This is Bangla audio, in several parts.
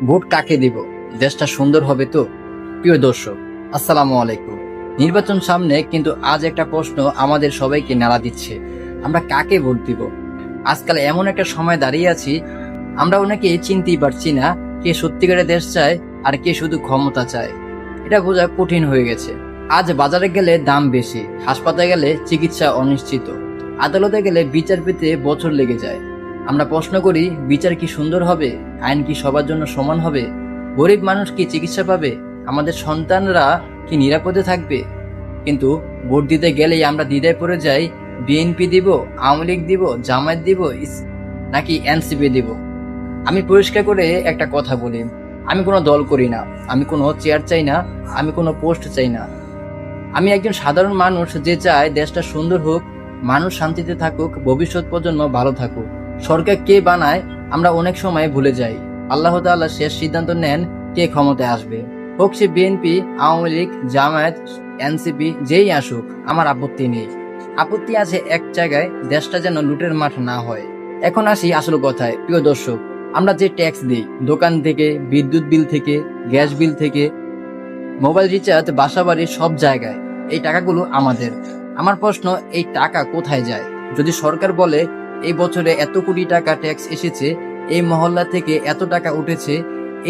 ভোট কাকে দিব? দেশটা সুন্দর হবে তো? প্রিয় দর্শক, আসসালামু আলাইকুম। নির্বাচন সামনে, কিন্তু আজ একটা প্রশ্ন আমাদের সবাইকে নাড়া দিচ্ছে। আমরা কাকে ভোট দিব? আজকাল এমন একটা সময় দাঁড়িয়ে আছি, আমরা অনেকে চিনতেই পারছি না কে সত্যিকারের দেশ চায় আর কে শুধু ক্ষমতা চায়। এটা বোঝা কঠিন হয়ে গেছে। আজ বাজারে গেলে দাম বেশি, হাসপাতালে গেলে চিকিৎসা অনিশ্চিত, আদালতে গেলে বিচার পেতে বছর লেগে যায়। আমরা প্রশ্ন করি, বিচার কি সুন্দর হবে? আইন কি সবার জন্য সমান হবে? গরিব মানুষ কি চিকিৎসা পাবে? আমাদের সন্তানরা কি নিরাপদে থাকবে? কিন্তু ভোট দিতে গেলেই আমরা দ্বিধায় পড়ে যাই। বিএনপি দিব, আওয়ামী লীগ দিব, জামায়াত দিব, নাকি এনসিপি দিব? আমি পরিষ্কার করে একটা কথা বলি, আমি কোনো দল করি না, আমি কোনো চেয়ার চাই না, আমি কোনো পোস্ট চাই না। আমি একজন সাধারণ মানুষ যে চায় দেশটা সুন্দর হোক, মানুষ শান্তিতে থাকুক, ভবিষ্যৎ প্রজন্ম ভালো থাকুক। সরকার কে বানায় আমরা অনেক সময় ভুলে যাই। আল্লাহ তাআলা শেষ সিদ্ধান্ত নেন কে ক্ষমতায় আসবে। হোক সে বিএনপি, আওয়ামী লীগ, জামায়াত, এনসিপি, যেই আসুক, আমার আপত্তি নেই। আপত্তি আছে এক জায়গায়, দেশটা যেন লুটের মাঠ না হয়। এখন আসি আসল কথায়। প্রিয় দর্শক, আমরা যে ট্যাক্স দিই, দোকান থেকে, বিদ্যুৎ বিল থেকে, গ্যাস বিল থেকে, মোবাইল রিচার্জ, বাসাবাড়ি, সব জায়গায় এই টাকাগুলো আমাদের। আমার প্রশ্ন, এই টাকা কোথায় যায়? যদি সরকার বলে এই বছরে এত কোটি টাকা ট্যাক্স এসেছে, এই মহল্লা থেকে এত টাকা উঠেছে,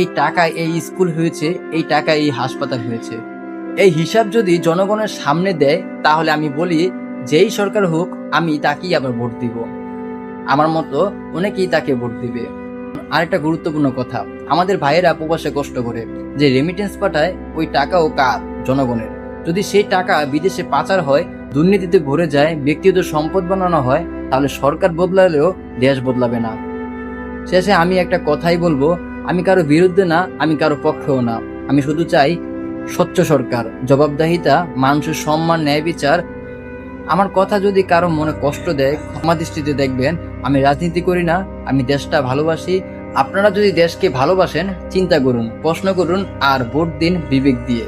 এই টাকায় এই স্কুল হয়েছে, এই টাকায় এই হাসপাতাল হয়েছে, এই হিসাব যদি জনগণের সামনে দেয়, তাহলে আমি বলি যেই সরকার হোক, আমি তাকেই আবার ভোট দিব। আমার মতো অনেকেই তাকে ভোট দিবে। আরেকটা গুরুত্বপূর্ণ কথা, আমাদের ভাইয়েরা প্রবাসে কষ্ট করে যে রেমিটেন্স পাঠায়, ওই টাকাও কার? জনগণের। যদি সেই টাকা বিদেশে পাচার হয়, দুর্নীতিতে ভরে যায়, ব্যক্তিগত সম্পদ বানানো হয়, তাহলে সরকার বদলালেও দেশ বদলাবে না। শেষে আমি একটা কথাই বলবো, আমি কারো বিরুদ্ধে না, আমি কারো পক্ষেও না। আমি শুধু চাই স্বচ্ছ সরকার, জবাবদিহিতা, মানুষের সম্মান, ন্যায় বিচার। আমার কথা যদি কারো মনে কষ্ট দেয়, ক্ষমা দৃষ্টিতে দেখবেন। আমি রাজনীতি করি না, আমি দেশটা ভালোবাসি। আপনারা যদি দেশকে ভালোবাসেন, চিন্তা করুন, প্রশ্ন করুন, আর ভোট দিন বিবেক দিয়ে।